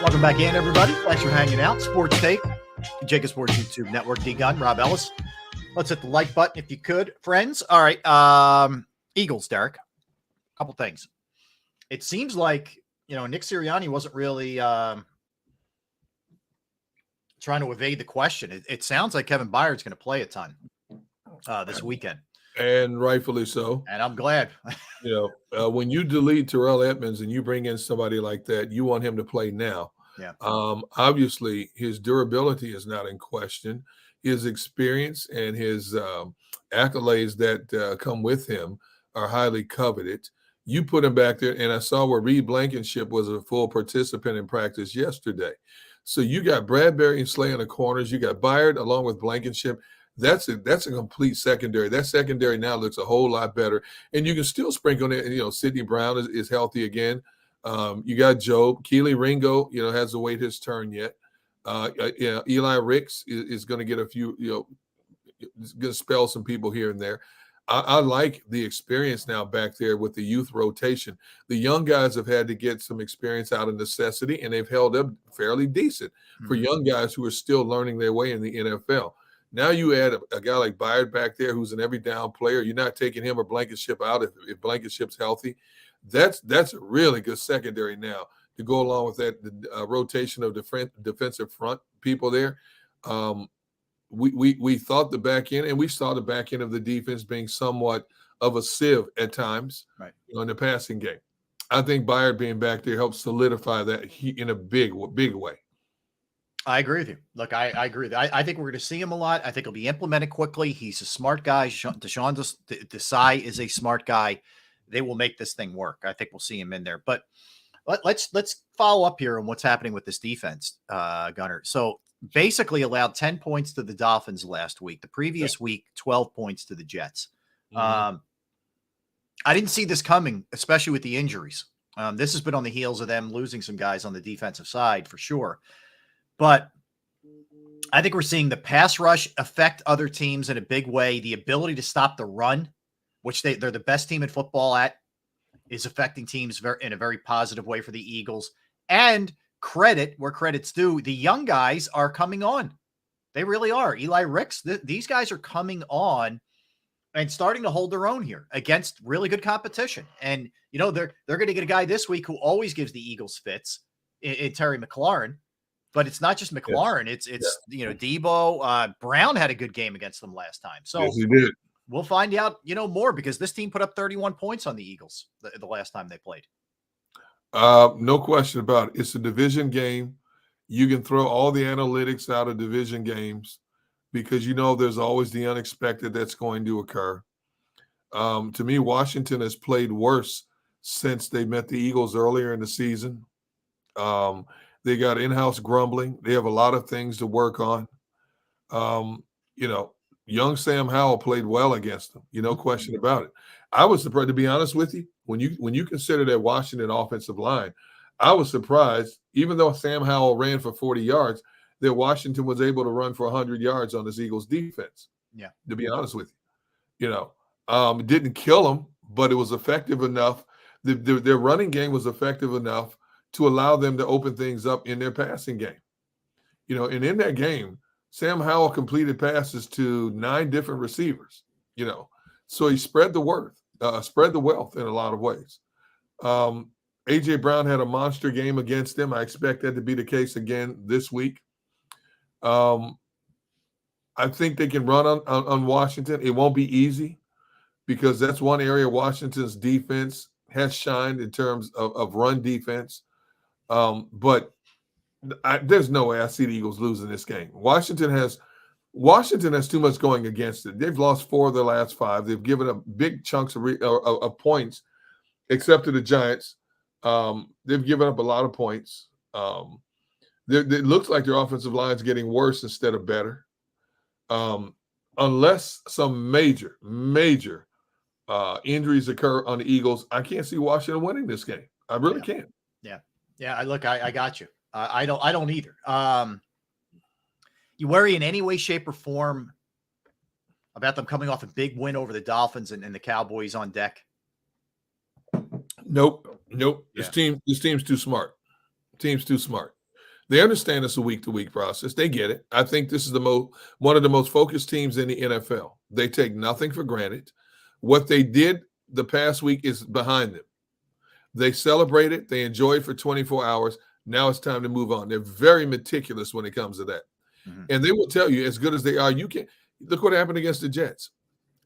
Welcome back in, everybody. Thanks for hanging out. Sports Take, JAKIB Sports YouTube Network. D-Gun, Rob Ellis. Let's hit the like button if you could, friends. All right. Eagles, Derek. A couple things. It seems like, Nick Sirianni wasn't really trying to evade the question. It sounds like Kevin Byard's going to play a ton this weekend. And rightfully so. And I'm glad. When you delete Terrell Edmonds and you bring in somebody like that, you want him to play now. Yeah. Obviously, his durability is not in question. His experience and his accolades that come with him are highly coveted. You put him back there, and I saw where Reed Blankenship was a full participant in practice yesterday. So you got Bradbury and Slay in the corners. You got Byard along with Blankenship. That's a complete secondary. That secondary now looks a whole lot better. And you can still sprinkle in, Sidney Brown is healthy again. You got Job. Keely Ringo, hasn't waited his turn yet. Eli Ricks is going to get a few, going to spell some people here and there. I like the experience now back there with the youth rotation. The young guys have had to get some experience out of necessity, and they've held up fairly decent for young guys who are still learning their way in the NFL. Now you add a guy like Byard back there who's an every down player. You're not taking him or Blankenship out if Blankenship's healthy. That's a really good secondary now to go along with that rotation of defensive front people there. We thought the back end, and we saw the back end of the defense being somewhat of a sieve at times in the passing game. I think Byard being back there helps solidify that in a big way. I agree with you. Look, I agree. I think we're going to see him a lot. I think he'll be implemented quickly. He's a smart guy. Deshaun Desai is a smart guy. They will make this thing work. I think we'll see him in there. But let's follow up here on what's happening with this defense, Gunner. So basically allowed 10 points to the Dolphins last week. The previous week, 12 points to the Jets. I didn't see this coming, especially with the injuries. This has been on the heels of them losing some guys on the defensive side for sure. But I think we're seeing the pass rush affect other teams in a big way. The ability to stop the run, which they're the best team in football at, is affecting teams in a very positive way for the Eagles. And credit where credit's due, the young guys are coming on. They really are. Eli Ricks, these guys are coming on and starting to hold their own here against really good competition. And, they're going to get a guy this week who always gives the Eagles fits in Terry McLaurin. But it's not just McLaurin. It's Debo. Brown had a good game against them last time. So yes, he did. We'll find out, more because this team put up 31 points on the Eagles the last time they played. No question about it. It's a division game. You can throw all the analytics out of division games because there's always the unexpected that's going to occur. To me, Washington has played worse since they met the Eagles earlier in the season. They got in-house grumbling. They have a lot of things to work on. Young Sam Howell played well against them. No question about it. I was surprised, to be honest with you, when you consider that Washington offensive line, I was surprised, even though Sam Howell ran for 40 yards, that Washington was able to run for 100 yards on this Eagles defense. Yeah. To be honest with you. It didn't kill them, but it was effective enough. Their running game was effective enough to allow them to open things up in their passing game. And in that game, Sam Howell completed passes to 9 different receivers, so he spread the wealth in a lot of ways. A.J. Brown had a monster game against them. I expect that to be the case again this week. I think they can run on Washington. It won't be easy because that's one area Washington's defense has shined in terms of run defense. But there's no way I see the Eagles losing this game. Washington has too much going against it. They've lost 4 of their last 5. They've given up big chunks of points, except to the Giants. They've given up a lot of points. It looks like their offensive line is getting worse instead of better. Unless some major injuries occur on the Eagles, I can't see Washington winning this game. I really can't. Yeah. Look, I got you. I don't either. You worry in any way, shape, or form about them coming off a big win over the Dolphins and the Cowboys on deck? Nope. Yeah. This team's too smart. Team's too smart. They understand it's a week-to-week process. They get it. I think this is one of the most focused teams in the NFL. They take nothing for granted. What they did the past week is behind them. They celebrated. They enjoyed for 24 hours. Now it's time to move on. They're very meticulous when it comes to that. Mhm. And they will tell you, as good as they are, you can look what happened against the Jets.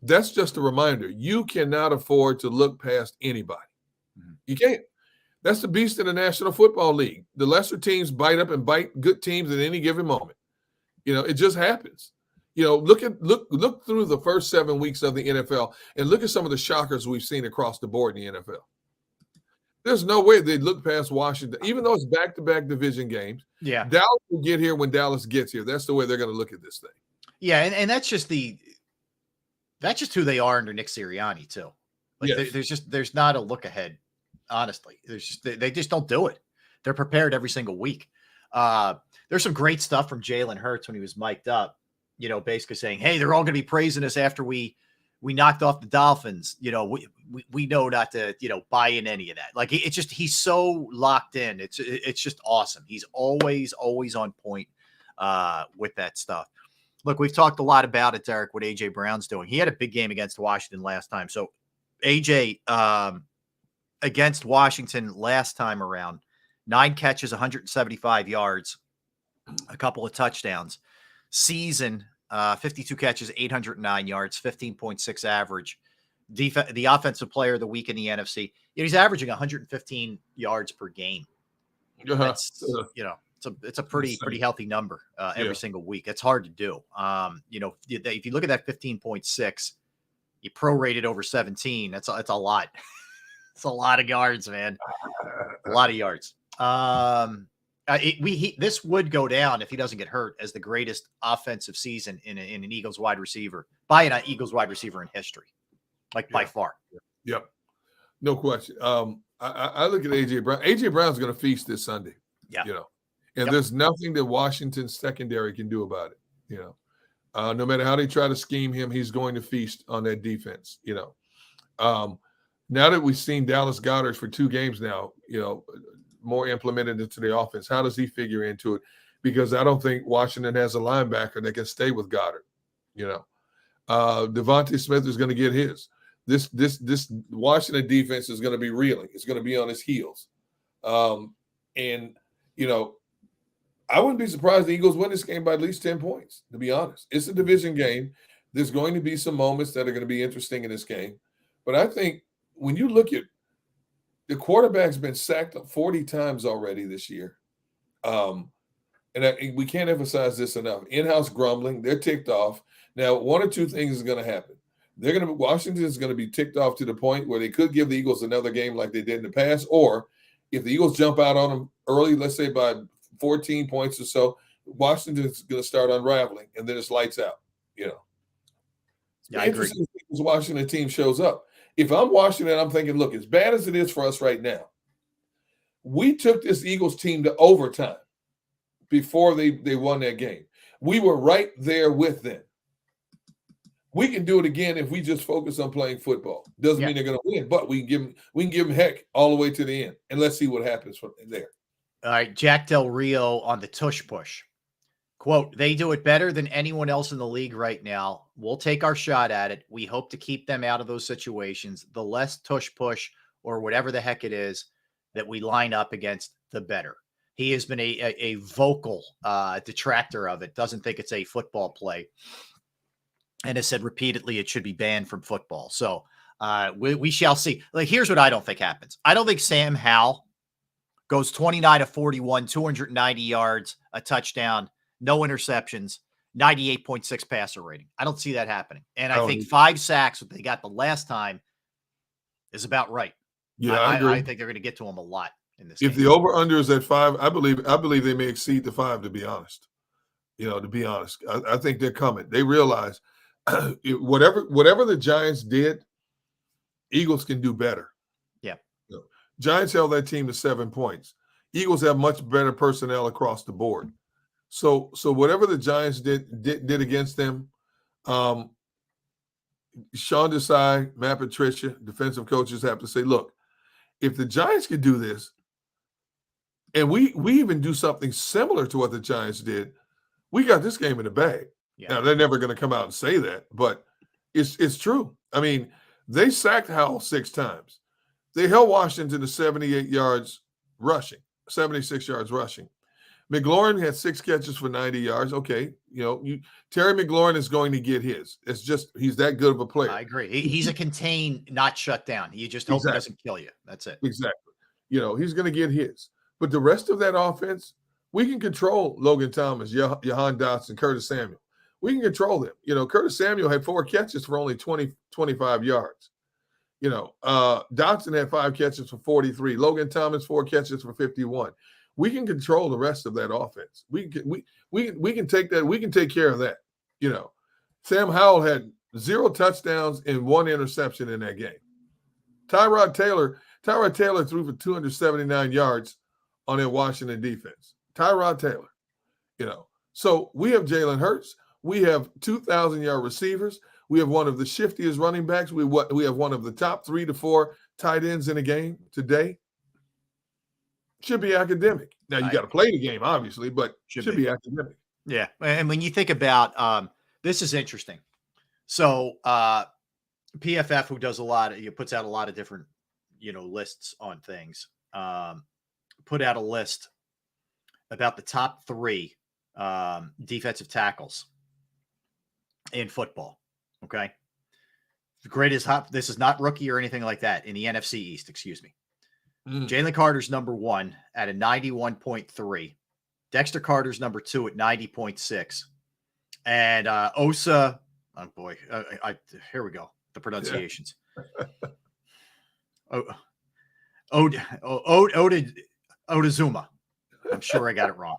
That's just a reminder. You cannot afford to look past anybody. Mhm. You can't. That's the beast in the National Football League. The lesser teams bite up and bite good teams at any given moment. It just happens. Look through the first 7 weeks of the NFL and look at some of the shockers we've seen across the board in the NFL. There's no way they'd look past Washington, even though it's back-to-back division games. Yeah. Dallas will get here when Dallas gets here. That's the way they're going to look at this thing. Yeah, and that's just who they are under Nick Sirianni too. Like Yes. there's not a look ahead. Honestly, they just don't do it. They're prepared every single week. There's some great stuff from Jalen Hurts when he was mic'd up, basically saying, hey, they're all going to be praising us after we knocked off the Dolphins. We know not to, buy in any of that. Like he's so locked in. It's just awesome. He's always on point with that stuff. Look, we've talked a lot about it, Derek, what AJ Brown's doing. He had a big game against Washington last time. So AJ, against Washington last time around, 9 catches, 175 yards, a couple of touchdowns. Season, 52 catches, 809 yards, 15.6 average. The offensive player of the week in the NFC. He's averaging 115 yards per game. That's, it's a pretty healthy number every single week. It's hard to do. If you look at that 15.6, you prorate it over 17. That's a lot. It's a lot of yards, man. A lot of yards. This would go down if he doesn't get hurt as the greatest offensive season in an Eagles wide receiver by an Eagles wide receiver in history, by far. Yep, no question. I look at AJ Brown. AJ Brown's going to feast this Sunday. Yeah, and there's nothing that Washington's secondary can do about it. No matter how they try to scheme him, he's going to feast on that defense. Now that we've seen Dallas Goedert for 2 games now, more implemented into the offense, how does he figure into it? Because I don't think Washington has a linebacker that can stay with Goddard. Devontae Smith is going to get his. This Washington defense is going to be reeling. It's going to be on its heels. And I wouldn't be surprised the Eagles win this game by at least 10 points, to be honest. It's a division game. There's going to be some moments that are going to be interesting in this game. But I think when you look at the quarterback's been sacked 40 times already this year. We can't emphasize this enough. In-house grumbling, they're ticked off. Now, one or two things is going to happen. Washington is going to be ticked off to the point where they could give the Eagles another game like they did in the past, or if the Eagles jump out on them early, let's say by 14 points or so, Washington is going to start unraveling, and then it's lights out. I agree. As Washington team shows up. If I'm Washington, I'm thinking, look, as bad as it is for us right now, we took this Eagles team to overtime before they won that game. We were right there with them. We can do it again if we just focus on playing football. Doesn't mean they're going to win, but we can give them heck all the way to the end, and let's see what happens from there. All right, Jack Del Rio on the tush push. Quote, they do it better than anyone else in the league right now. We'll take our shot at it. We hope to keep them out of those situations. The less tush push or whatever the heck it is that we line up against, the better. He has been a vocal detractor of it, doesn't think it's a football play, and has said repeatedly it should be banned from football. So we shall see. Like, here's what I don't think happens. I don't think Sam Howell goes 29 of 41, 290 yards, a touchdown, no interceptions, 98.6 passer rating. I don't see that happening. And I think 5 sacks, what they got the last time, is about right. Yeah, I agree. I think they're going to get to him a lot in this If game. the over-under is at 5, I believe they may exceed the 5, to be honest. I think they're coming. They realize whatever the Giants did, Eagles can do better. Yeah. Giants held that team to 7 points. Eagles have much better personnel across the board. So whatever the Giants did against them, Sean Desai, Matt Patricia, defensive coaches have to say, look, if the Giants could do this, And we even do something similar to what the Giants did. We got this game in the bag. Yeah. Now they're never going to come out and say that, but it's true. I mean, they sacked Howell 6 times. They held Washington to 78 yards rushing, 76 yards rushing. McLaurin had 6 catches for 90 yards. Okay, Terry McLaurin is going to get his. It's just he's that good of a player. I agree. He's a contain, not shut down. You just hope he doesn't kill you. That's it. Exactly. He's going to get his. But the rest of that offense, we can control Logan Thomas, Jahan Dotson, Curtis Samuel. We can control them. Curtis Samuel had 4 catches for only 25 yards. Dotson had 5 catches for 43. Logan Thomas, 4 catches for 51. We can control the rest of that offense. We can take that. We can take care of that. Sam Howell had 0 touchdowns and 1 interception in that game. Tyrod Taylor threw for 279 yards on that Washington defense. Tyrod Taylor. So we have Jalen Hurts. We have 2,000-yard receivers. We have one of the shiftiest running backs. We have one of the top 3 to 4 tight ends in the game today. Should be academic. Now, you got to play the game, obviously, but should be academic. Yeah. And when you think about this is interesting. So PFF, who does puts out a lot of different, lists on things, put out a list about the top 3 defensive tackles in football. Okay. The greatest this is not rookie or anything like that in the NFC East, excuse me. Jalen Carter's number 1 at a 91.3. Dexter Carter's number 2 at 90.6. And Osa, oh boy, here we go. The pronunciations. Odazuma. I'm sure I got it wrong.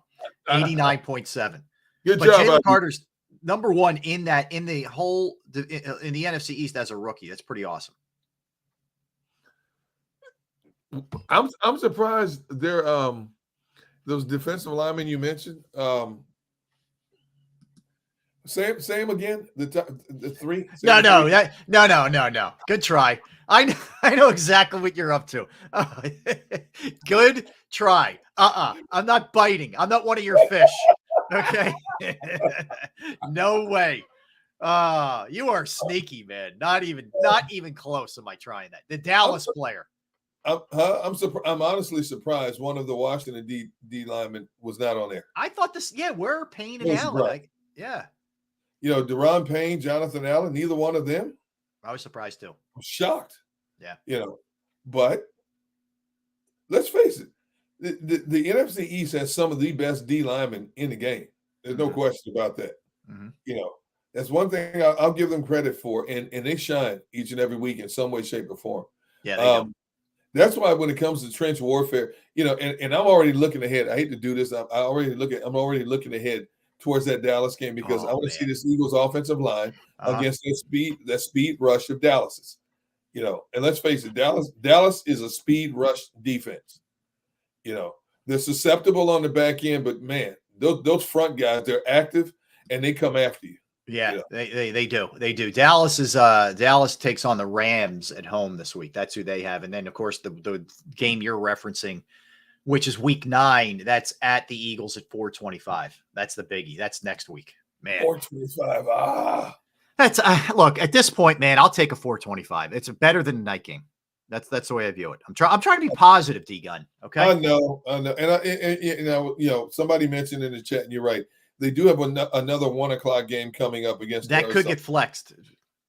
89.7. Good but job. Jalen Carter's number 1 in the NFC East as a rookie. That's pretty awesome. I'm surprised they're those defensive linemen you mentioned. Same again. The 3. No. Good try. I know exactly what you're up to. Good try. I'm not biting. I'm not one of your fish. Okay. No way. You are sneaky, man. Not even close. Am I trying that? The Dallas player. I'm honestly surprised one of the Washington D linemen was not on there. I thought this. Yeah, we're Payne and Allen. Yeah. Deron Payne, Jonathan Allen, neither one of them. I was surprised too. I'm shocked. Yeah. But let's face it, the NFC East has some of the best D linemen in the game. There's no question about that. That's one thing I'll give them credit for, and they shine each and every week in some way, shape, or form. Yeah, they do. That's why when it comes to trench warfare, and I'm already looking ahead. I hate to do this. I'm already looking ahead towards that Dallas game because I want to see this Eagles offensive line against that speed rush of Dallas's. And let's face it, Dallas is a speed rush defense. They're susceptible on the back end, but man, those front guys, they're active and they come after you. Yeah, they do. They do. Dallas takes on the Rams at home this week. That's who they have. And then, of course, the game you're referencing, which is week 9, that's at the Eagles at 4:25. That's the biggie. That's next week. Man. 4:25. That's look, at this point, man, I'll take a 4:25. It's better than a night game. That's the way I view it. I'm trying to be positive, D-Gun. Okay. I know. And somebody mentioned in the chat, and you're right. They do have another 1:00 game coming up against that could get flexed.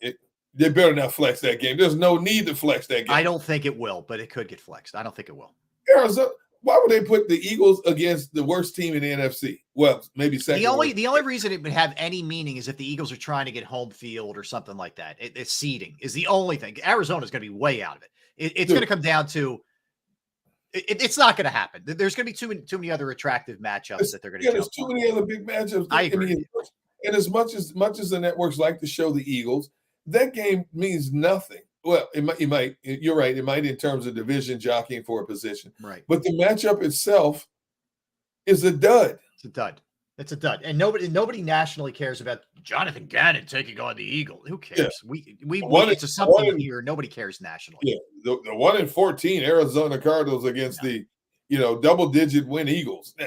They better not flex that game. There's no need to flex that game. I don't think it will, but it could get flexed. I don't think it will. Arizona. Why would they put the Eagles against the worst team in the NFC? Well, maybe second. The only reason it would have any meaning is if the Eagles are trying to get home field or something like that. It's seeding is the only thing. Arizona's going to be way out of it. It's going to come down to. It's not going to happen. There's going to be too many other attractive matchups that they're going to. There's too many other big matchups. I agree. And as much as the networks like to show the Eagles, that game means nothing. Well, it might. You're right. It might in terms of division jockeying for a position. Right. But the matchup itself is a dud. It's a dud. It's a dud. And nobody nationally cares about Jonathan Gannon taking on the Eagles. Who cares? Yeah. It's something here. Nobody cares nationally. Yeah. The 1-14 Arizona Cardinals against the double-digit win Eagles. No.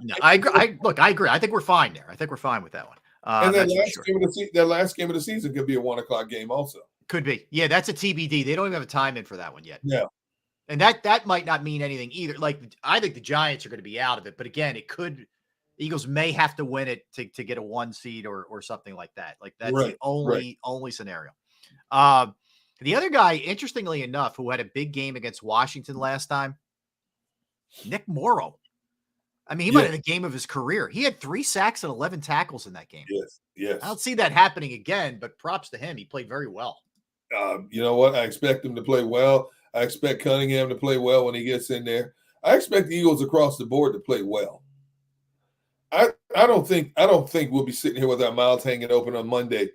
No, I agree. Look, I agree. I think we're fine there. I think we're fine with that one. And that that's for sure. that last game of the season could be a 1:00 game also. Could be. Yeah, that's a TBD. They don't even have a time in for that one yet. Yeah. And that might not mean anything either. Like, I think the Giants are going to be out of it, but again, it could. Eagles may have to win it to get a 1 seed or something like that. Like, that's the only scenario. The other guy, interestingly enough, who had a big game against Washington last time, Nick Morrow. I mean, he might have the game of his career. He had 3 sacks and 11 tackles in that game. Yes. I don't see that happening again, but props to him. He played very well. You know what? I expect him to play well. I expect Cunningham to play well when he gets in there. I expect the Eagles across the board to play well. I don't think we'll be sitting here with our mouths hanging open on Monday.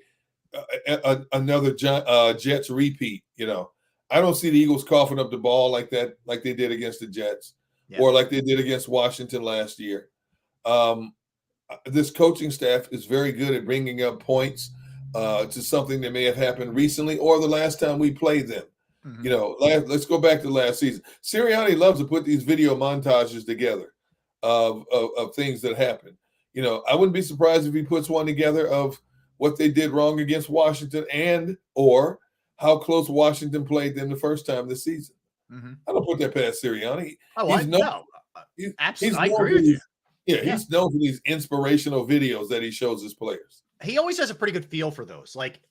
Another Jets repeat. I don't see the Eagles coughing up the ball like that, like they did against the Jets, or like they did against Washington last year. This coaching staff is very good at bringing up points to something that may have happened recently or the last time we played them. Mm-hmm. Let's go back to last season. Sirianni loves to put these video montages together of things that happened. I wouldn't be surprised if he puts one together of what they did wrong against Washington and or how close Washington played them the first time this season. Mm-hmm. I don't put that past Sirianni. Absolutely. I agree with you. He's known for these inspirational videos that he shows his players. He always has a pretty good feel for those. Like,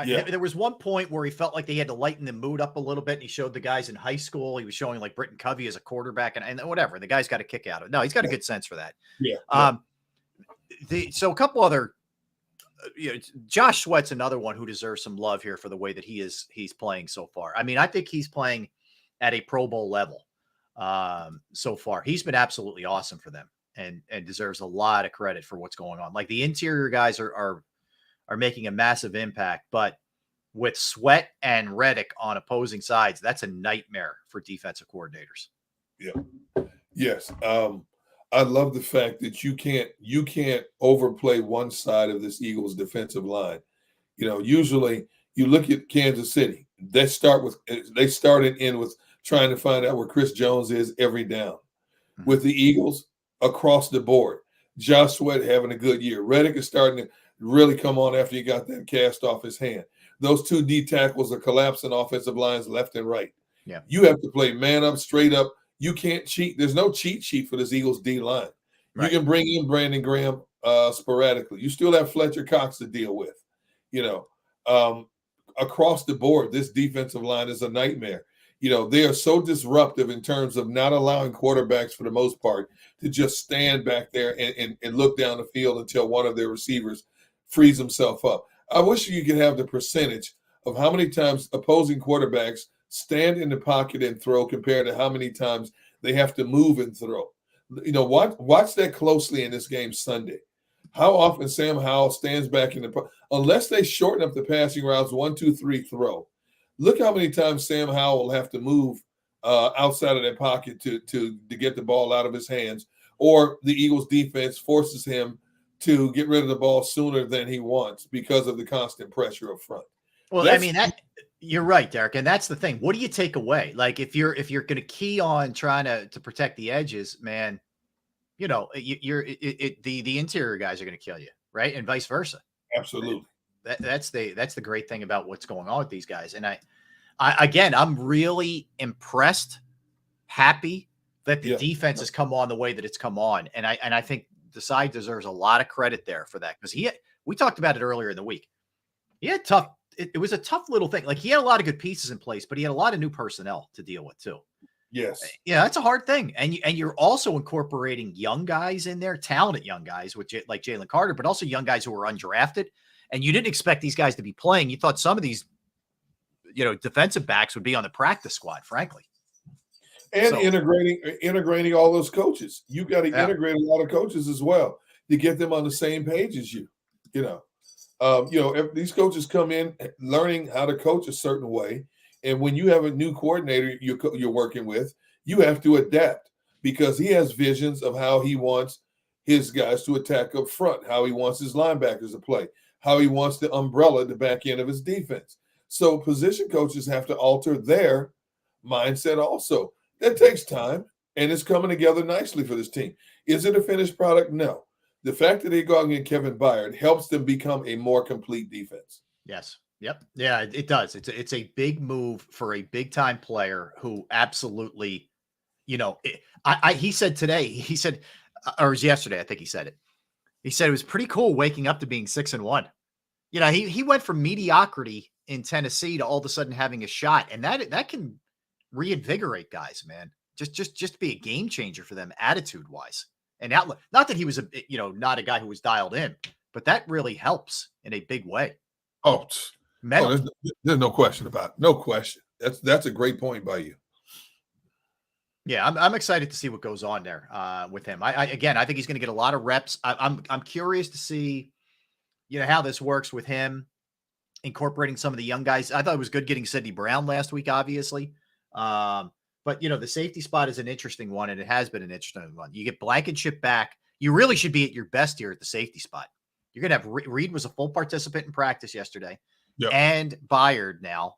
there was one point where he felt like they had to lighten the mood up a little bit, and he showed the guys in high school. He was showing like Britton Covey as a quarterback, and whatever. The guy's got a kick out of it. No, he's got a good sense for that. So a couple other, Josh Sweat's another one who deserves some love here for the way that he's playing so far. I mean, I think he's playing at a Pro Bowl level so far. He's been absolutely awesome for them. And deserves a lot of credit for what's going on. Like, the interior guys are making a massive impact, but with Sweat and Reddick on opposing sides, that's a nightmare for defensive coordinators. Yeah. Yes. I love the fact that you can't overplay one side of this Eagles defensive line. Usually you look at Kansas City. They started in with trying to find out where Chris Jones is every down. Mm-hmm. With the Eagles, across the board, Josh Sweat having a good year. Reddick is starting to really come on after he got that cast off his hand. Those 2 D tackles are collapsing offensive lines left and right. Yeah, you have to play man up, straight up. You can't cheat. There's no cheat sheet for this Eagles D line. Right. You can bring in Brandon Graham sporadically. You still have Fletcher Cox to deal with. Across the board, this defensive line is a nightmare. They are so disruptive in terms of not allowing quarterbacks, for the most part, to just stand back there and look down the field until one of their receivers frees himself up. I wish you could have the percentage of how many times opposing quarterbacks stand in the pocket and throw compared to how many times they have to move and throw. Watch that closely in this game Sunday. How often Sam Howell stands back in the unless they shorten up the passing routes, 1, 2, 3, throw. Look how many times Sam Howell will have to move outside of that pocket to get the ball out of his hands, or the Eagles defense forces him to get rid of the ball sooner than he wants because of the constant pressure up front. Well, you're right, Derek, and that's the thing. What do you take away? Like, if you're going to key on trying to protect the edges, man, the interior guys are going to kill you, right, and vice versa. Absolutely. That's the great thing about what's going on with these guys. And I'm really impressed, happy that the defense has come on the way that it's come on. And I think Desai deserves a lot of credit there for that, because we talked about it earlier in the week. He had it was a tough little thing. Like, he had a lot of good pieces in place, but he had a lot of new personnel to deal with too. Yes. Yeah, that's a hard thing. And you're also incorporating young guys in there, talented young guys like Jalen Carter, but also young guys who are undrafted. And you didn't expect these guys to be playing. You thought some of these, defensive backs would be on the practice squad, frankly. And integrating all those coaches. You got to integrate a lot of coaches as well to get them on the same page as you. If these coaches come in learning how to coach a certain way, and when you have a new coordinator you're working with, you have to adapt, because he has visions of how he wants his guys to attack up front, how he wants his linebackers to play, how he wants the umbrella at the back end of his defense. So position coaches have to alter their mindset also. That takes time, and it's coming together nicely for this team. Is it a finished product? No. The fact that they go out and get Kevin Byard helps them become a more complete defense. Yes. Yep. Yeah, it does. It's a big move for a big time player who absolutely, he said today, or it was yesterday, I think he said it. He said it was pretty cool waking up to being 6-1. He went from mediocrity in Tennessee to all of a sudden having a shot, and that can reinvigorate guys, man. Just be a game changer for them, attitude wise and outlook. Not that he was not a guy who was dialed in, but that really helps in a big way. There's no question about it. No question. That's a great point by you. Yeah, I'm excited to see what goes on there with him. I think he's going to get a lot of reps. I'm curious to see, how this works with him incorporating some of the young guys. I thought it was good getting Sidney Brown last week, obviously. But the safety spot is an interesting one, and it has been an interesting one. You get Blankenship back. You really should be at your best here at the safety spot. You're going to have Reed was a full participant in practice yesterday, and Byard now,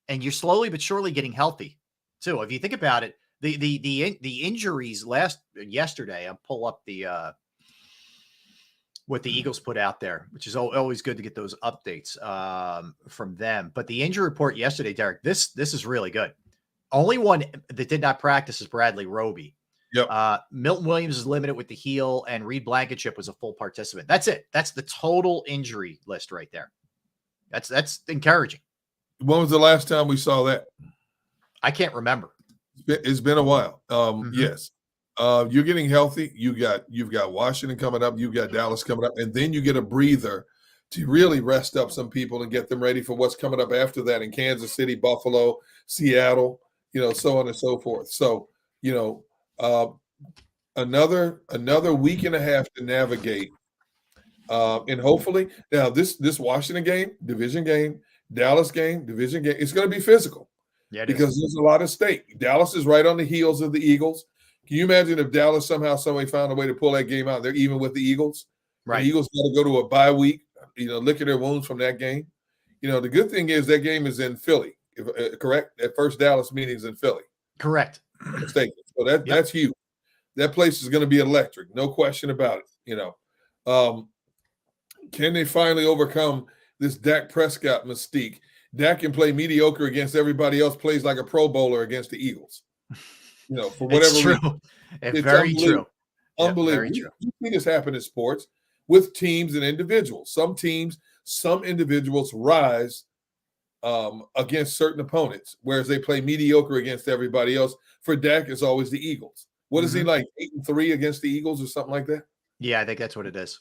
and you're slowly but surely getting healthy too. If you think about it, the injuries yesterday, I'll pull up what the Eagles put out there, which is always good to get those updates from them. But the injury report yesterday, Derek, this is really good. Only one that did not practice is Bradley Roby. Yep. Milton Williams is limited with the heel, and Reed Blankenship was a full participant. That's it. That's the total injury list right there. That's encouraging. When was the last time we saw that? I can't remember. It's been a while. Yes. You're getting healthy. You've got Washington coming up. You've got Dallas coming up, and then you get a breather to really rest up some people and get them ready for what's coming up after that in Kansas City, Buffalo, Seattle, so on and so forth. So, another week and a half to navigate. And hopefully now this Washington game, division game, Dallas game, division game, it's going to be physical. Yeah, because there's a lot at stake. Dallas is right on the heels of the Eagles. Can you imagine if Dallas somebody found a way to pull that game out? They're even with the Eagles. Right. The Eagles got to go to a bye week, licking their wounds from that game. The good thing is that game is in Philly, correct? That first Dallas meeting is in Philly. Correct. So that's huge. That place is going to be electric. No question about it. Can they finally overcome this Dak Prescott mystique? Dak can play mediocre against everybody else, plays like a Pro Bowler against the Eagles. For whatever it's true. reason. It's very true. Unbelievable. Very true. You see this happen in sports with teams and individuals. Some teams, some individuals rise against certain opponents, whereas they play mediocre against everybody else. For Dak, it's always the Eagles. What is he like, 8-3 against the Eagles or something like that? Yeah, I think that's what it is.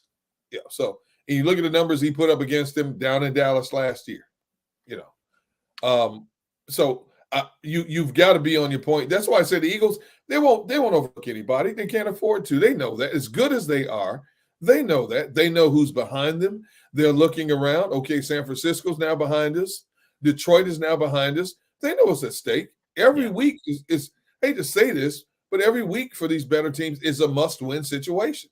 Yeah. So, and you look at the numbers he put up against them down in Dallas last year. You've got to be on your point. That's why I said the Eagles, they won't overlook anybody. They can't afford to. They know that. As good as they are, they know that. They know who's behind them. They're looking around. Okay, San Francisco's now behind us. Detroit is now behind us. They know what's at stake. Every week is I hate to say this, but every week for these better teams is a must-win situation.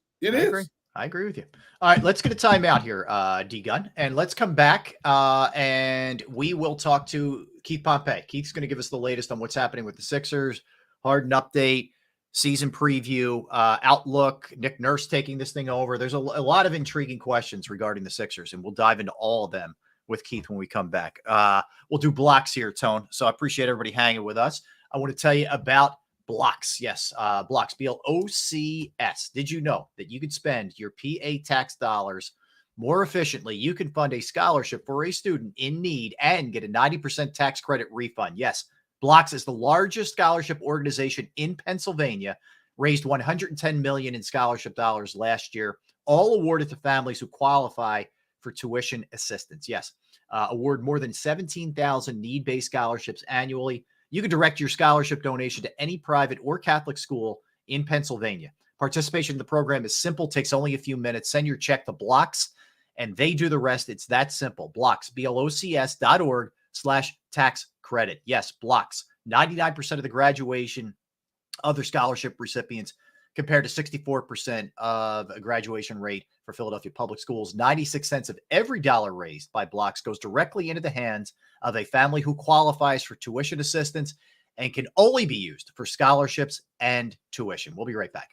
I agree with you. All right, let's get a timeout here, D-Gun, and let's come back and we will talk to Keith Pompey. Keith's going to give us the latest on what's happening with the Sixers, Harden update, season preview, outlook, Nick Nurse taking this thing over. There's a lot of intriguing questions regarding the Sixers, and we'll dive into all of them with Keith when we come back. We'll do blocks here, Tone, so I appreciate everybody hanging with us. I want to tell you about Blocks. Yes, Blocks, BLOCS. Did you know that you could spend your PA tax dollars more efficiently? You can fund a scholarship for a student in need and get a 90% tax credit refund. Yes, Blocks is the largest scholarship organization in Pennsylvania, raised $110 million in scholarship dollars last year, all awarded to families who qualify for tuition assistance. Yes, award more than 17,000 need-based scholarships annually. You can direct your scholarship donation to any private or Catholic school in Pennsylvania. Participation in the program is simple, takes only a few minutes. Send your check to Blocks, and they do the rest. It's that simple. Blocks, BLOCS.org/tax credit. Yes, Blocks. 99% of the graduation of their scholarship recipients compared to 64% of a graduation rate for Philadelphia public schools. 96 cents of every dollar raised by Blocks goes directly into the hands of a family who qualifies for tuition assistance. and can only be used for scholarships and tuition. We'll be right back.